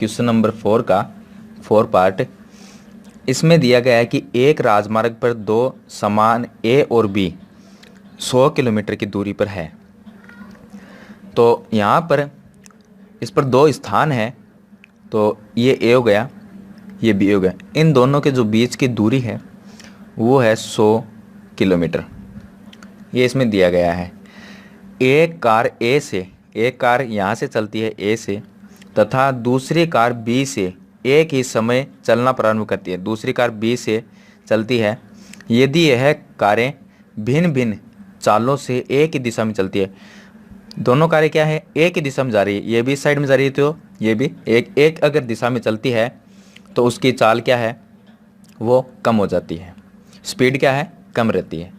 Question number 4 का 4 part. इसमें दिया गया है कि एक राजमार्ग पर दो समान ए और बी 100 किलोमीटर की दूरी पर है। तो यहाँ पर इस पर दो स्थान है, तो ये ए हो गया, ये बी हो गया। इन दोनों के जो बीच की दूरी है वो है 100 किलोमीटर। ये इसमें दिया गया है। एक कार यहाँ से चलती है ए से, तथा दूसरी कार बी से एक ही समय चलना प्रारंभ करती है। दूसरी कार बी से चलती है। यदि यह कारें भिन्न भिन्न चालों से एक ही दिशा में चलती है, दोनों कारें क्या है, एक ही दिशा में जा रही है, ये भी इस साइड में जा रही है तो ये भी एक अगर दिशा में चलती है तो उसकी चाल क्या है, वो कम हो जाती है, स्पीड क्या है, कम रहती है।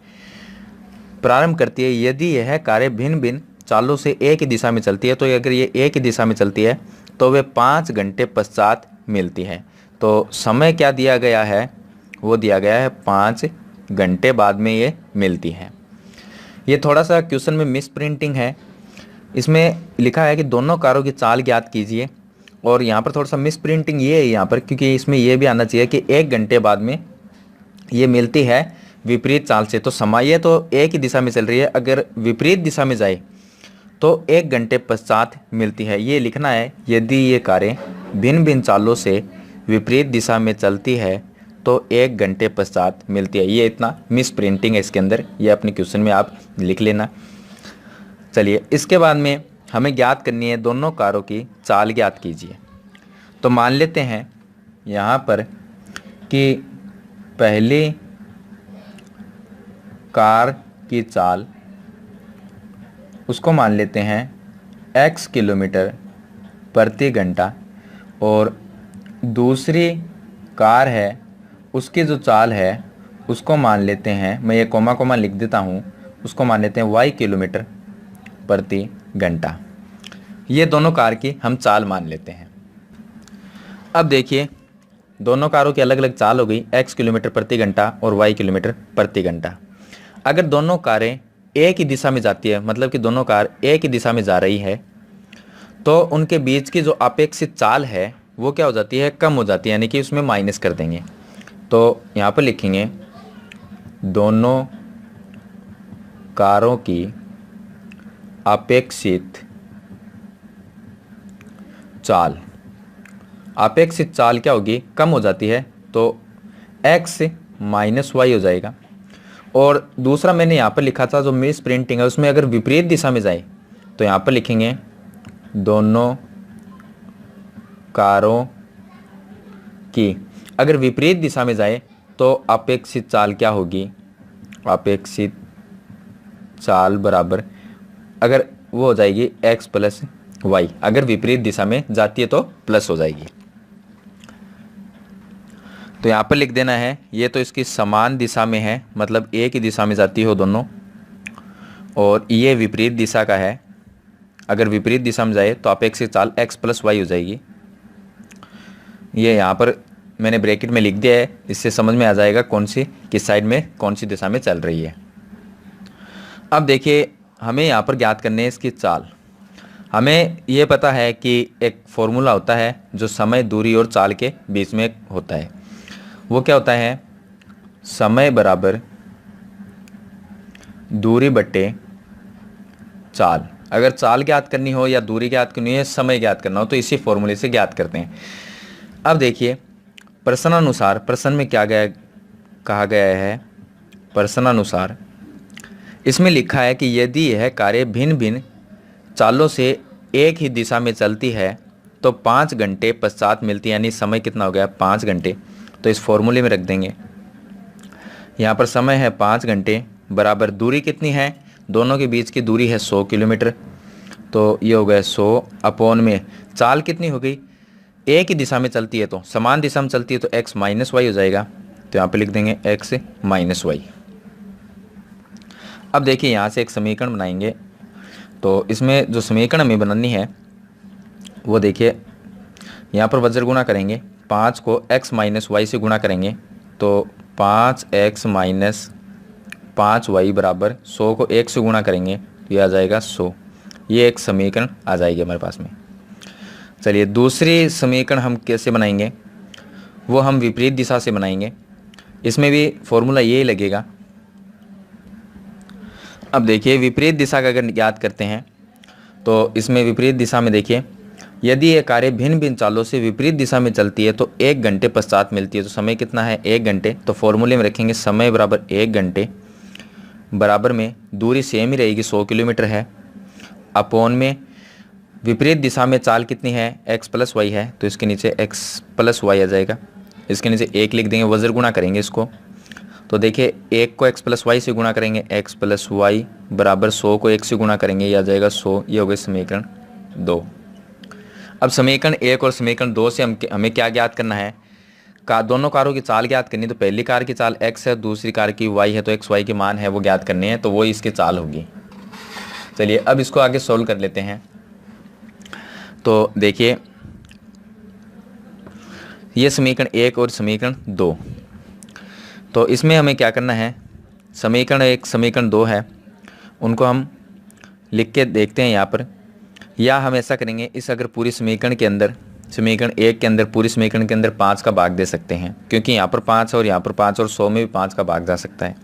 प्रारंभ करती है यदि यह कारें भिन्न भिन्न चालों से एक ही दिशा में चलती है, तो अगर ये एक ही दिशा में चलती है तो वे 5 घंटे पश्चात मिलती है। तो समय क्या दिया गया है, वो दिया गया है 5 घंटे बाद में ये मिलती है। ये थोड़ा सा क्वेश्चन में मिस प्रिंटिंग है। इसमें लिखा है कि दोनों कारों की चाल ज्ञात कीजिए, और यहाँ पर थोड़ा सा मिस प्रिंटिंग ये है यहाँ पर, क्योंकि इसमें ये भी आना चाहिए कि 1 घंटे बाद में ये मिलती है विपरीत चाल से। तो समय ये तो एक ही दिशा में चल रही है, अगर विपरीत दिशा में जाए तो 1 घंटे पश्चात मिलती है। ये लिखना है यदि ये कारें भिन्न भिन्न चालों से विपरीत दिशा में चलती है तो 1 घंटे पश्चात मिलती है। ये इतना मिस प्रिंटिंग है इसके अंदर, ये अपने क्वेश्चन में आप लिख लेना। चलिए, इसके बाद में हमें ज्ञात करनी है दोनों कारों की चाल ज्ञात कीजिए। तो मान लेते हैं यहाँ पर कि पहली कार की चाल उसको मान लेते हैं x किलोमीटर प्रति घंटा, और दूसरी कार है उसकी जो चाल है उसको मान लेते हैं, मैं ये कोमा कोमा लिख देता हूँ, उसको मान लेते हैं y किलोमीटर प्रति घंटा। ये दोनों कार की हम चाल मान लेते हैं। अब देखिए, दोनों कारों की अलग अलग चाल हो गई, x किलोमीटर प्रति घंटा और y किलोमीटर प्रति घंटा। अगर दोनों कारें एक ही दिशा में जाती है, मतलब कि दोनों कार एक ही दिशा में जा रही है, तो उनके बीच की जो अपेक्षित चाल है वो क्या हो जाती है, कम हो जाती है, यानी कि उसमें माइनस कर देंगे। तो यहाँ पर लिखेंगे दोनों कारों की अपेक्षित चाल, अपेक्षित चाल क्या होगी, कम हो जाती है, तो x माइनस वाई हो जाएगा। और दूसरा मैंने यहाँ पर लिखा था जो मिस प्रिंटिंग है, उसमें अगर विपरीत दिशा में जाए तो यहाँ पर लिखेंगे दोनों कारों की, अगर विपरीत दिशा में जाए तो अपेक्षित चाल क्या होगी, अपेक्षित चाल बराबर, अगर वो हो जाएगी x प्लस वाई, अगर विपरीत दिशा में जाती है तो प्लस हो जाएगी। तो यहाँ पर लिख देना है, ये तो इसकी समान दिशा में है, मतलब एक ही दिशा में जाती हो दोनों, और ये विपरीत दिशा का है, अगर विपरीत दिशा में जाए तो अपेक्षित चाल x प्लस वाई हो जाएगी। ये यहाँ पर मैंने ब्रैकेट में लिख दिया है, इससे समझ में आ जाएगा कौन सी किस साइड में कौन सी दिशा में चल रही है। अब देखिए, हमें यहाँ पर ज्ञात करनी है इसकी चाल। हमें ये पता है कि एक फॉर्मूला होता है जो समय, दूरी और चाल के बीच में होता है। वो क्या होता है, समय बराबर दूरी बट्टे चाल। अगर चाल ज्ञात करनी हो या दूरी ज्ञात करनी हो या समय ज्ञात करना हो तो इसी फॉर्मूले से ज्ञात करते हैं। अब देखिए, प्रश्नानुसार, प्रश्न में क्या कहा गया है, प्रश्नानुसार इसमें लिखा है कि यदि यह कारें भिन्न भिन्न चालों से एक ही दिशा में चलती है तो 5 घंटे पश्चात मिलती है, यानी समय कितना हो गया, 5 घंटे। तो इस फॉर्मूले में रख देंगे, यहाँ पर समय है 5 घंटे बराबर दूरी कितनी है, दोनों के बीच की दूरी है 100 किलोमीटर। तो ये हो गया 100 अपॉन में चाल कितनी हो गई, एक ही दिशा में चलती है तो समान दिशा में चलती है तो x माइनस वाई हो जाएगा। तो यहाँ पे लिख देंगे x माइनस वाई। अब देखिए, यहाँ से एक समीकरण बनाएंगे। तो इसमें जो समीकरण हमें बनानी है वो देखिए, यहाँ पर वज्र गुणा करेंगे, 5 को x माइनस वाई से गुणा करेंगे तो 5x माइनस 5y बराबर 100 को 1 से गुणा करेंगे तो ये आ जाएगा 100। ये एक समीकरण आ जाएगी हमारे पास में। चलिए दूसरी समीकरण हम कैसे बनाएंगे, वो हम विपरीत दिशा से बनाएंगे। इसमें भी फॉर्मूला यही लगेगा। अब देखिए विपरीत दिशा का अगर ज्ञात करते हैं तो इसमें विपरीत दिशा में देखिए, यदि ये कार्य भिन्न भिन्न चालों से विपरीत दिशा में चलती है तो 1 घंटे पश्चात मिलती है। तो समय कितना है, 1 घंटे। तो फॉर्मूले में रखेंगे समय बराबर 1 घंटे, बराबर में दूरी सेम ही रहेगी 100 किलोमीटर है, अपोन में विपरीत दिशा में चाल कितनी है, x प्लस वाई है, तो इसके नीचे x प्लस वाई आ जाएगा। इसके नीचे 1 लिख देंगे, वज्र गुणा करेंगे इसको। तो देखिए 1 को x प्लस वाई से गुणा करेंगे, x प्लस वाई बराबर 100 को 1 से गुणा करेंगे, ये आ जाएगा 100। ये हो गई समीकरण 2। अब समीकरण 1 और समीकरण 2 से हमें क्या ज्ञात करना है, दोनों कारों की चाल ज्ञात करनी। तो पहली कार की चाल x है, दूसरी कार की y है, तो x y के मान है वो ज्ञात करने हैं, तो वो इसकी चाल होगी। चलिए अब इसको आगे सोल्व कर लेते हैं। तो देखिए ये समीकरण 1 और समीकरण 2, तो इसमें हमें क्या करना है, समीकरण 1 समीकरण 2 है, उनको हम लिख के देखते हैं यहाँ पर, या हम ऐसा करेंगे, इस अगर पूरी समीकरण के अंदर, समीकरण 1 के अंदर पूरी समीकरण के अंदर 5 का भाग दे सकते हैं, क्योंकि यहाँ पर 5 और यहाँ पर 5 और 100 में भी 5 का भाग जा सकता है।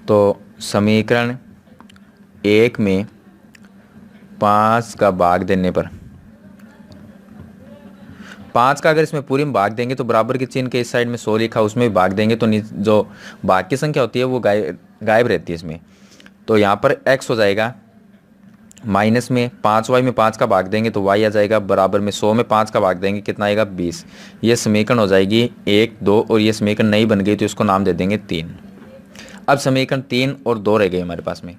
तो समीकरण 1 में 5 का भाग देने पर, 5 का अगर इसमें पूरी में भाग देंगे तो बराबर के चिन्ह के इस साइड में 100 लिखा, उसमें भी भाग देंगे तो जो भाग की संख्या होती है वो गायब रहती है इसमें। तो यहाँ पर x हो जाएगा, माइनस में 5y में 5 का भाग देंगे तो y आ जाएगा, बराबर में 100 में 5 का भाग देंगे कितना आएगा, 20। ये समीकरण हो जाएगी 1, 2 और ये समीकरण नई बन गई तो इसको नाम दे देंगे 3। अब समीकरण 3 और 2 रह गए हमारे पास में।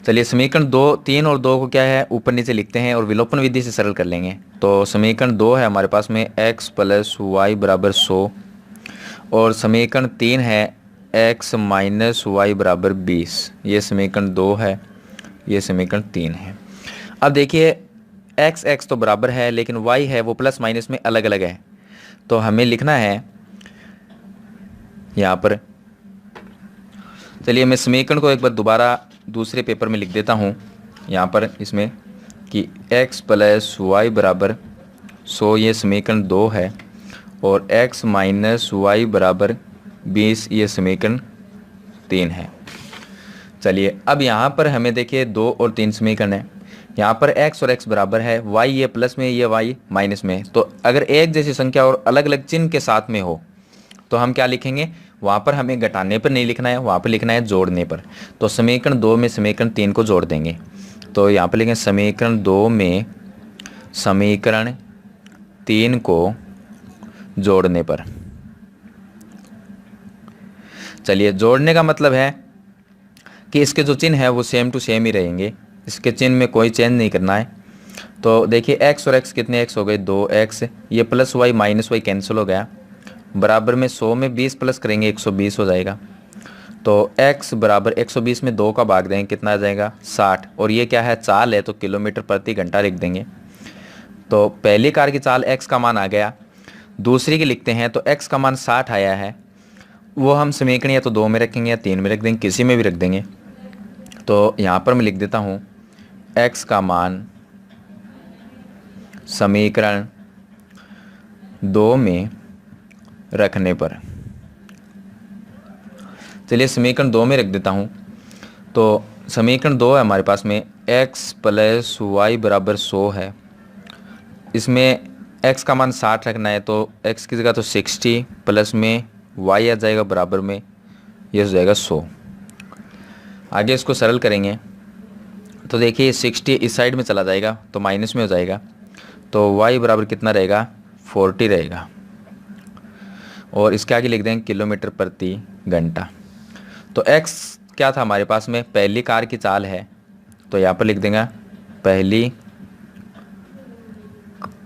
चलिए समीकरण 3 और 2 को क्या है, ऊपर नीचे लिखते हैं और विलोपन विधि से सरल कर लेंगे। तो समीकरण 2 है हमारे पास में x प्लस वाई बराबर 100, और समीकरण 3 है x माइनस वाई बराबर 20। ये समीकरण 2 है, ये समीकरण 3 है। अब देखिए x तो बराबर है, लेकिन y है वो प्लस माइनस में अलग अलग है, तो हमें लिखना है यहाँ पर। चलिए मैं समीकरण को एक बार दोबारा दूसरे पेपर में लिख देता हूँ यहाँ पर इसमें, कि x प्लस वाई बराबर 100 ये समीकरण 2 है, और x माइनस वाई बराबर 20 ये समीकरण 3 है। चलिए अब यहाँ पर हमें देखिए 2 और 3 समीकरण है, यहाँ पर x और x बराबर है, y ये प्लस में, ये y माइनस में। तो अगर एक जैसी संख्या और अलग अलग चिन्ह के साथ में हो तो हम क्या लिखेंगे, वहाँ पर हमें घटाने पर नहीं लिखना है, वहाँ पर लिखना है जोड़ने पर। तो समीकरण 2 में समीकरण 3 को जोड़ देंगे। तो यहाँ पर लिखेंगे समीकरण 2 में समीकरण 3 को जोड़ने पर। चलिए जोड़ने का मतलब है कि इसके जो चिन्ह है वो सेम टू सेम ही रहेंगे, इसके चिन्ह में कोई चेंज नहीं करना है। तो देखिए x और x कितने x हो गए, 2x, ये plus y minus y cancel हो गया, बराबर में 100 में 20 प्लस करेंगे 120 हो जाएगा। तो x बराबर 120 में 2 का भाग देंगे कितना आ जाएगा, 60। और ये क्या है, चाल है, तो किलोमीटर प्रति घंटा लिख देंगे। तो पहली कार की चाल x का मान आ गया, दूसरी की लिखते हैं तो x का मान 60 आया है, वो हम समीकरण या तो 2 में रखेंगे या 3 में रख देंगे, किसी में भी रख देंगे। तो यहाँ पर मैं लिख देता हूँ x का मान समीकरण 2 में रखने पर। चलिए समीकरण 2 में रख देता हूँ। तो समीकरण 2 है हमारे पास में, x प्लस वाई बराबर 100 है, इसमें x का मान 60 रखना है, तो x की जगह तो 60 प्लस में y आ जाएगा, बराबर में ये हो जाएगा 100। आगे इसको सरल करेंगे तो देखिए 60 इस साइड में चला जाएगा तो माइनस में हो जाएगा, तो y बराबर कितना रहेगा, 40 रहेगा। और इसके आगे लिख देंगे किलोमीटर प्रति घंटा। तो x क्या था हमारे पास में, पहली कार की चाल है, तो यहाँ पर लिख देंगे पहली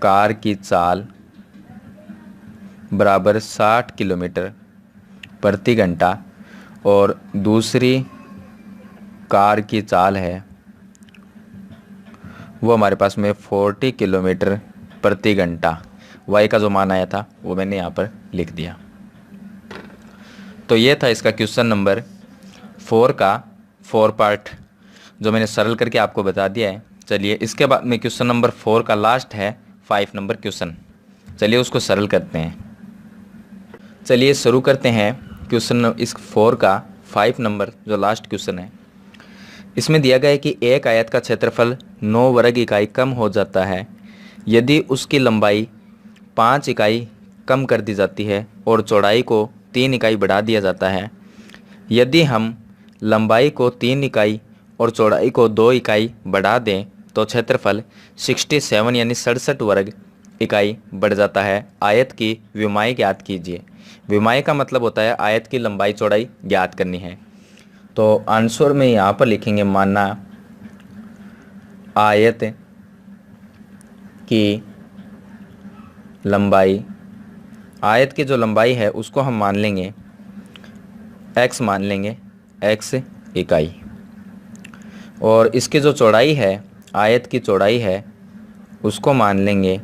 कार की चाल बराबर 60 किलोमीटर प्रति घंटा, और दूसरी कार की चाल है वो हमारे पास में 40 किलोमीटर प्रति घंटा। y का जो मान आया था वो मैंने यहाँ पर लिख दिया। तो ये था इसका क्वेश्चन नंबर 4 का 4 पार्ट, जो मैंने सरल करके आपको बता दिया है। चलिए इसके बाद में क्वेश्चन नंबर 4 का लास्ट है 5 नंबर क्वेश्चन। चलिए उसको सरल करते हैं। चलिए शुरू करते हैं क्वेश्चन इस 4 का 5 नंबर जो लास्ट क्वेश्चन है। इसमें दिया गया है कि एक आयत का क्षेत्रफल 9 वर्ग इकाई कम हो जाता है यदि उसकी लंबाई 5 इकाई कम कर दी जाती है और चौड़ाई को 3 इकाई बढ़ा दिया जाता है। यदि हम लंबाई को 3 इकाई और चौड़ाई को 2 इकाई बढ़ा दें तो क्षेत्रफल 67 यानी 67 वर्ग इकाई बढ़ जाता है। आयत की विमाएँ ज्ञात कीजिए। विमाएँ का मतलब होता है आयत की लंबाई चौड़ाई ज्ञात करनी है। तो आंसर में यहाँ पर लिखेंगे माना आयत की लंबाई, आयत की जो लंबाई है उसको हम मान लेंगे x, मान लेंगे x इकाई, और इसकी जो चौड़ाई है, आयत की चौड़ाई है, उसको मान लेंगे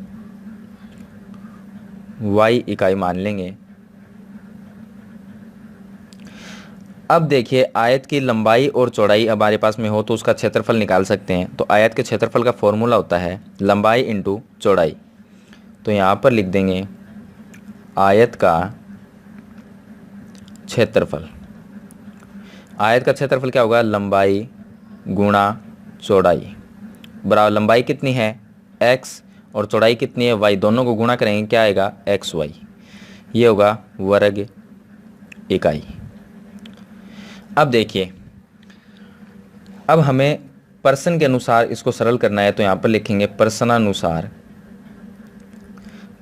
y इकाई मान लेंगे। अब देखिए आयत की लंबाई और चौड़ाई हमारे पास में हो तो उसका क्षेत्रफल निकाल सकते हैं। तो आयत के क्षेत्रफल का फॉर्मूला होता है लंबाई इंटू चौड़ाई। तो यहाँ पर लिख देंगे आयत का क्षेत्रफल। आयत का क्षेत्रफल क्या होगा? लंबाई गुणा चौड़ाई बराबर लंबाई कितनी है x और चौड़ाई कितनी है y, दोनों को गुणा करेंगे क्या आएगा xy। ये होगा वर्ग इकाई। अब देखिए अब हमें प्रश्न के अनुसार इसको सरल करना है। तो यहाँ पर लिखेंगे प्रश्नानुसार।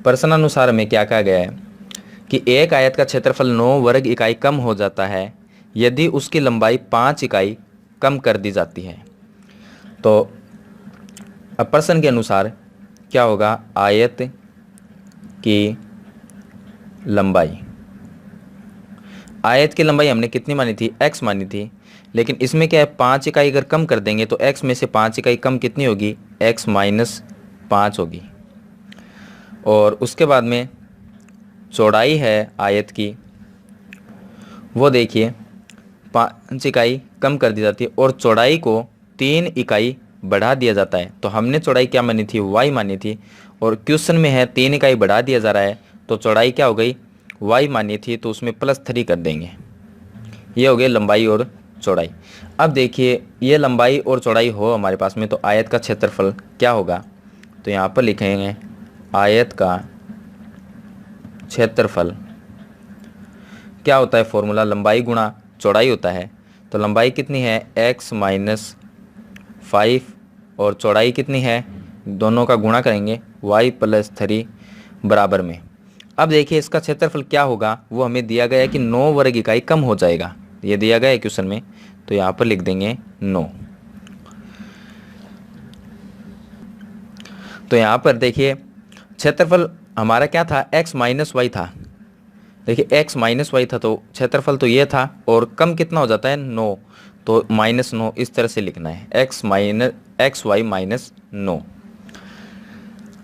प्रश्नानुसार में क्या कहा गया है कि एक आयत का क्षेत्रफल 9 वर्ग इकाई कम हो जाता है यदि उसकी लंबाई 5 इकाई कम कर दी जाती है। तो अब प्रश्न के अनुसार क्या होगा? आयत की लंबाई, आयत की लंबाई हमने कितनी मानी थी? x मानी थी। लेकिन इसमें क्या है 5 इकाई अगर कम कर देंगे तो x में से 5 इकाई कम कितनी होगी? x माइनस 5 होगी। और उसके बाद में चौड़ाई है आयत की, वो देखिए 5 इकाई कम कर दी जाती है और चौड़ाई को 3 इकाई बढ़ा दिया जाता है। तो हमने चौड़ाई क्या मानी थी? y मानी थी, और क्वेश्चन में है 3 इकाई बढ़ा दिया जा रहा है तो चौड़ाई क्या हो गई? y मानी थी, तो उसमें +3 कर देंगे। ये हो गई लंबाई और चौड़ाई। अब देखिए ये लंबाई और चौड़ाई हो हमारे पास में तो आयत का क्षेत्रफल क्या होगा? तो यहाँ पर लिखेंगे आयत का क्षेत्रफल क्या होता है? फॉर्मूला लंबाई गुणा चौड़ाई होता है। तो लंबाई कितनी है? x माइनस 5 और चौड़ाई कितनी है? दोनों का गुणा करेंगे y प्लस 3 बराबर में। अब देखिए इसका क्षेत्रफल क्या होगा? वो हमें दिया गया है कि 9 वर्ग इकाई कम हो जाएगा, ये दिया गया है क्वेश्चन में। तो यहाँ पर लिख देंगे 9। तो यहाँ पर देखिए क्षेत्रफल हमारा क्या था? x माइनस वाई था। देखिए x माइनस वाई था तो क्षेत्रफल तो ये था, और कम कितना हो जाता है? 9, तो -9 इस तरह से लिखना है एक्स वाई माइनस 9।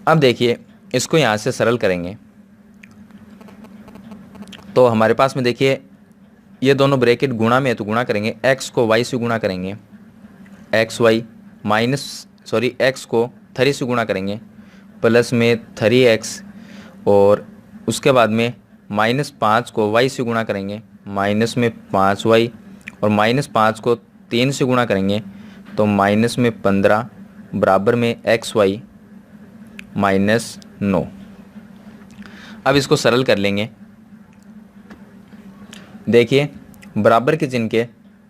अब देखिए इसको यहाँ से सरल करेंगे तो हमारे पास में देखिए ये दोनों ब्रैकेट गुणा में है तो गुणा करेंगे, x को y से गुणा करेंगे, x को 3 से गुणा करेंगे प्लस में 3x, और उसके बाद में -5 को y से गुणा करेंगे माइनस में 5y, और -5 को 3 से गुणा करेंगे तो माइनस में 15 बराबर में xy माइनस 9। अब इसको सरल कर लेंगे। देखिए बराबर के चिन्ह के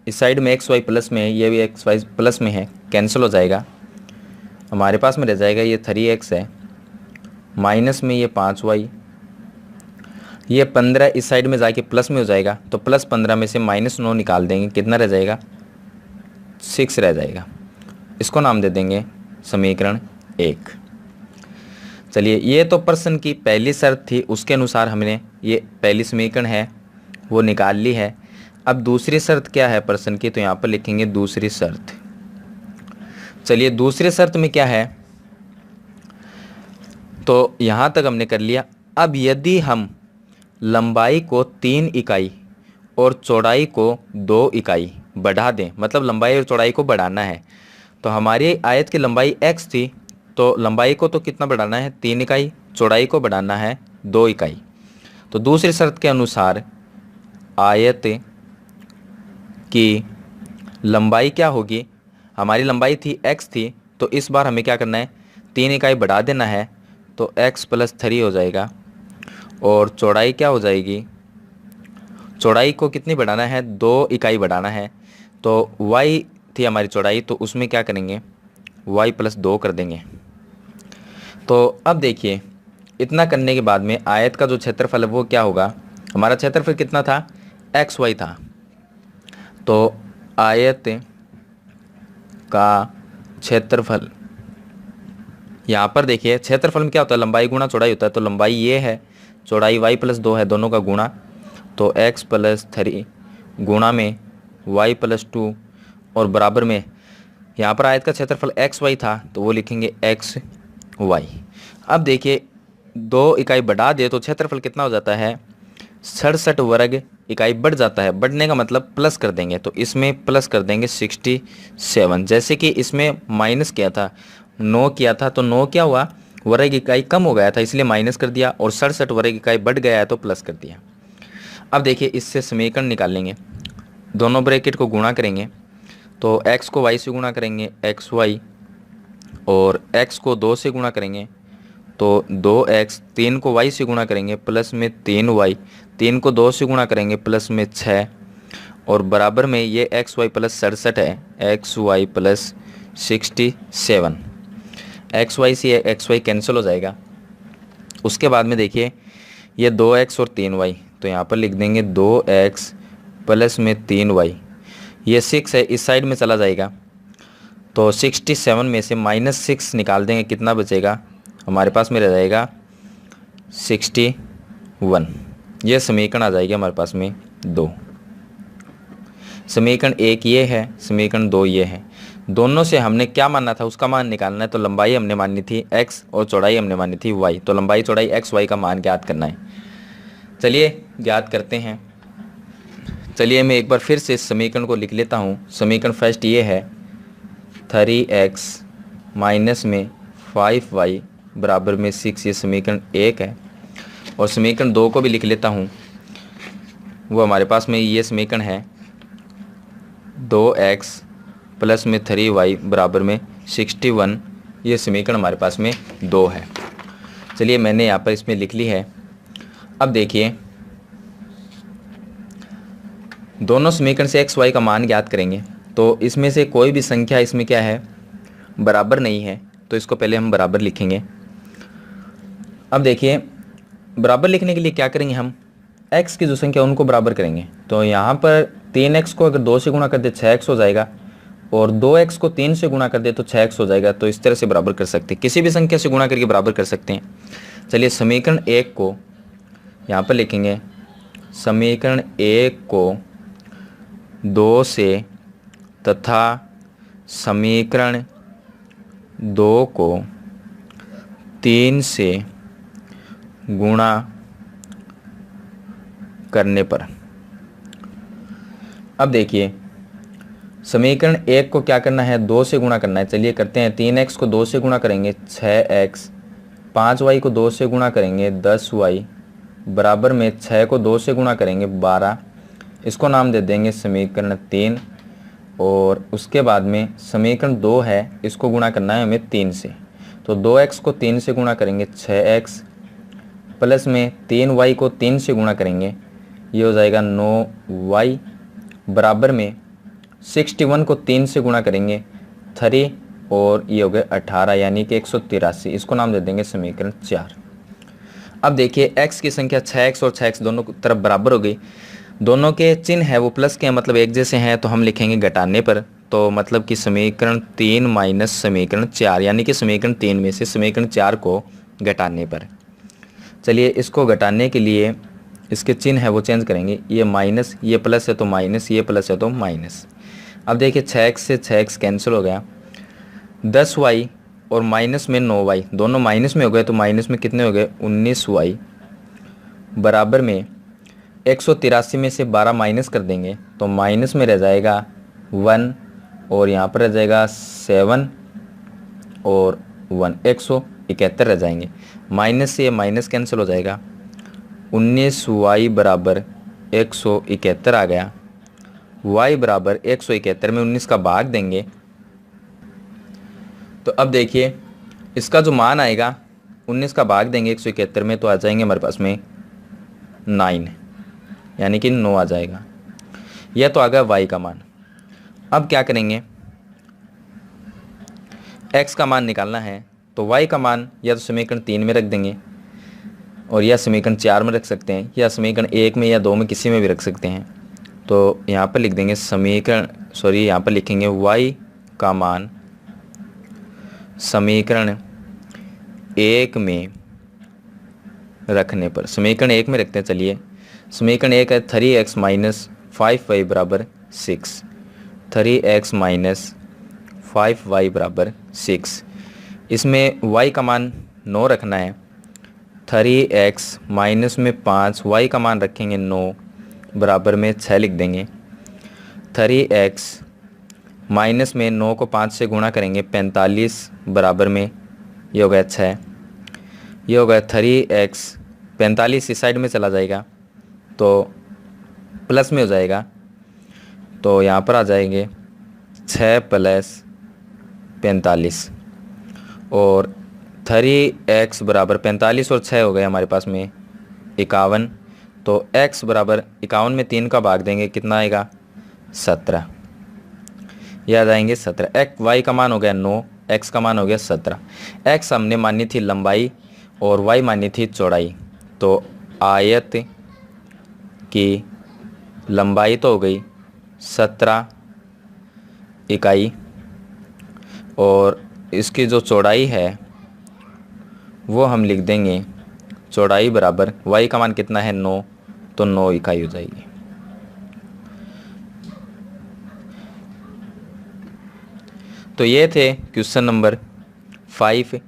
इस साइड में एक्स वाई प्लस में है, ये भी एक्स वाई प्लस में है, कैंसिल हो जाएगा। हमारे पास में रह जाएगा ये 3x है, माइनस में ये 5y, ये 15 इस साइड में जाके प्लस में हो जाएगा तो +15 में से -9 निकाल देंगे, कितना रह जाएगा? 6 रह जाएगा। इसको नाम दे देंगे समीकरण 1। चलिए ये तो प्रश्न की पहली शर्त थी, उसके अनुसार हमने ये पहली समीकरण है वो निकाल ली है। अब दूसरी शर्त क्या है प्रश्न की? तो यहाँ पर लिखेंगे दूसरी शर्त। चलिए दूसरी शर्त में क्या है? तो यहाँ तक हमने कर लिया। अब यदि हम लंबाई को 3 इकाई और चौड़ाई को 2 इकाई बढ़ा दें, मतलब लंबाई और चौड़ाई को बढ़ाना है, तो हमारी आयत की लंबाई x थी तो लंबाई को तो कितना बढ़ाना है, 3 इकाई, चौड़ाई को बढ़ाना है 2 इकाई। तो दूसरी शर्त के अनुसार आयत की लंबाई क्या होगी, हमारी लंबाई थी x थी, तो इस बार हमें क्या करना है, 3 इकाई बढ़ा देना है, तो x + 3 हो जाएगा। और चौड़ाई क्या हो जाएगी, चौड़ाई को कितनी बढ़ाना है, 2 इकाई बढ़ाना है। तो y थी हमारी चौड़ाई, तो उसमें क्या करेंगे, y + 2 कर देंगे। तो अब देखिए, इतना करने के बाद में आयत का जो क्षेत्रफल है वो क्या होगा, हमारा क्षेत्रफल कितना था, xy था। तो आयत का क्षेत्रफल, यहाँ पर देखिए क्षेत्रफल में क्या होता है, लंबाई गुणा चौड़ाई होता है। तो लंबाई ये है, चौड़ाई y + 2 है, दोनों का गुणा। तो x + 3 गुणा में y + 2 और बराबर में, यहाँ पर आयत का क्षेत्रफल xy था तो वो लिखेंगे xy। अब देखिए 2 इकाई बढ़ा दे तो क्षेत्रफल कितना हो जाता है, 67 वर्ग इकाई बढ़ जाता है। बढ़ने का मतलब प्लस कर देंगे, तो इसमें प्लस कर देंगे 67। जैसे कि इसमें माइनस किया था, 9 किया था, तो 9 क्या हुआ, वर्ग इकाई कम हो गया था इसलिए माइनस कर दिया, और 67 वर्ग इकाई बढ़ गया है तो प्लस कर दिया। अब देखिए इससे समीकरण निकालेंगे, दोनों ब्रैकेट को गुणा करेंगे। तो x को y से गुणा करेंगे xy, और x को 2 से गुणा करेंगे तो 2x, 3 को y से गुणा करेंगे प्लस में 3y, 3 को 2 से गुणा करेंगे प्लस में 6, और बराबर में ये xy + 67 है, xy + 67। xy से xy कैंसिल हो जाएगा। उसके बाद में देखिए ये 2x और 3y, तो यहाँ पर लिख देंगे 2x प्लस में 3y, ये 6 है, इस साइड में चला जाएगा। तो 67 में से -6 निकाल देंगे, कितना बचेगा, हमारे पास में रह जाएगा 61। ये समीकरण आ जाएगी हमारे पास में 2। समीकरण 1 ये है, समीकरण 2 ये है। दोनों से हमने क्या मानना था, उसका मान निकालना है। तो लंबाई हमने मानी थी x और चौड़ाई हमने मानी थी y, तो लंबाई चौड़ाई x y का मान ज्ञात करना है। चलिए ज्ञात करते हैं। चलिए मैं एक बार फिर से इस समीकरण को लिख लेता हूँ। समीकरण फर्स्ट ये है, 3x माइनस में 5y बराबर में 6, ये समीकरण 1 है। और समीकरण 2 को भी लिख लेता हूँ, वो हमारे पास में ये समीकरण है, 2x प्लस में 3y बराबर में 61, ये समीकरण हमारे पास में 2 है। चलिए मैंने यहाँ पर इसमें लिख ली है। अब देखिए दोनों समीकरण से x y का मान ज्ञात करेंगे, तो इसमें से कोई भी संख्या इसमें क्या है, बराबर नहीं है, तो इसको पहले हम बराबर लिखेंगे। अब देखिए बराबर लिखने के लिए क्या करेंगे, हम x की जो संख्या उनको बराबर करेंगे। तो यहाँ पर 3x को अगर 2 से गुणा कर दे 6x हो जाएगा, और 2x को 3 से गुणा कर दे तो 6x हो जाएगा। तो इस तरह से बराबर कर सकते हैं, किसी भी संख्या से गुणा करके बराबर कर सकते हैं। चलिए समीकरण 1 को यहाँ पर लिखेंगे, समीकरण 1 को 2 से तथा समीकरण 2 को 3 से गुणा करने पर। अब देखिए समीकरण 1 को क्या करना है, 2 से गुणा करना है। चलिए करते हैं। 3x को 2 से गुणा करेंगे 6x, 5y को 2 से गुणा करेंगे 10y बराबर में 6 को 2 से गुणा करेंगे 12, इसको नाम दे देंगे समीकरण 3। और उसके बाद में समीकरण 2 है, इसको गुणा करना है हमें 3 से। तो 2x को 3 से गुणा करेंगे 6x प्लस में 3y को 3 से गुणा करेंगे, ये हो जाएगा 9y बराबर में 61 को 3 से गुणा करेंगे 3, और ये हो गए 18 यानी कि 183, इसको नाम दे देंगे समीकरण 4। अब देखिए x की संख्या 6x और 6x दोनों तरफ बराबर हो गई, दोनों के चिन्ह है वो प्लस के हैं, मतलब एक जैसे हैं, तो हम लिखेंगे घटाने पर। तो मतलब कि समीकरण 3 माइनस समीकरण 4, यानी कि समीकरण 3 में से समीकरण 4 को घटाने पर। चलिए इसको घटाने के लिए इसके चिन्ह है वो चेंज करेंगे, ये माइनस, ये प्लस है तो माइनस, ये प्लस है तो माइनस। अब देखिए 6x से 6x कैंसिल हो गया, 10y और माइनस में 9y दोनों माइनस में हो गए, तो माइनस में कितने हो गए 19y बराबर में 183 में से 12 माइनस कर देंगे, तो माइनस में रह जाएगा 1, और यहाँ पर रह जाएगा 7, और 1, 171 रह जाएंगे। माइनस से ये माइनस कैंसिल हो जाएगा, 19y बराबर 171 आ गया। y बराबर 171 में 19 का भाग देंगे तो अब देखिए इसका जो मान आएगा 19 का भाग देंगे 171 में तो आ जाएंगे हमारे पास में 9, यानी कि 9 आ जाएगा। यह तो आ गया y का मान। अब क्या करेंगे, x का मान निकालना है तो y का मान या तो समीकरण 3 में रख देंगे और या समीकरण 4 में रख सकते हैं, या समीकरण 1 में या 2 में किसी में भी रख सकते हैं। तो यहाँ पर लिख देंगे यहाँ पर लिखेंगे y का मान समीकरण 1 में रखने पर, समीकरण 1 में रखते हैं। चलिए समीकरण 1 है 3x माइनस 5y बराबर 6, 3x माइनस 5y बराबर 6। इसमें y का मान 9 रखना है, 3x माइनस में 5, y का मान रखेंगे 9 बराबर में 6 लिख देंगे। 3x माइनस में 9 को 5 से गुणा करेंगे 45 बराबर में ये हो गया 6, ये हो गया 3x, 45 इस साइड में चला जाएगा तो प्लस में हो जाएगा, तो यहाँ पर आ जाएंगे 6 प्लस 45 और 3x बराबर 45 और 6 हो गए हमारे पास में 51। तो x बराबर 51 में 3 का भाग देंगे कितना आएगा 17, यह आ जाएंगे 17। y का मान हो गया 9, x का मान हो गया 17। x हमने मानी थी लंबाई और y मानी थी चौड़ाई, तो आयत की लंबाई तो हो गई 17 इकाई और इसकी जो चौड़ाई है वो हम लिख देंगे, चौड़ाई बराबर y का मान कितना है 9, तो 9 इकाई हो जाएगी। तो ये थे क्वेश्चन नंबर 5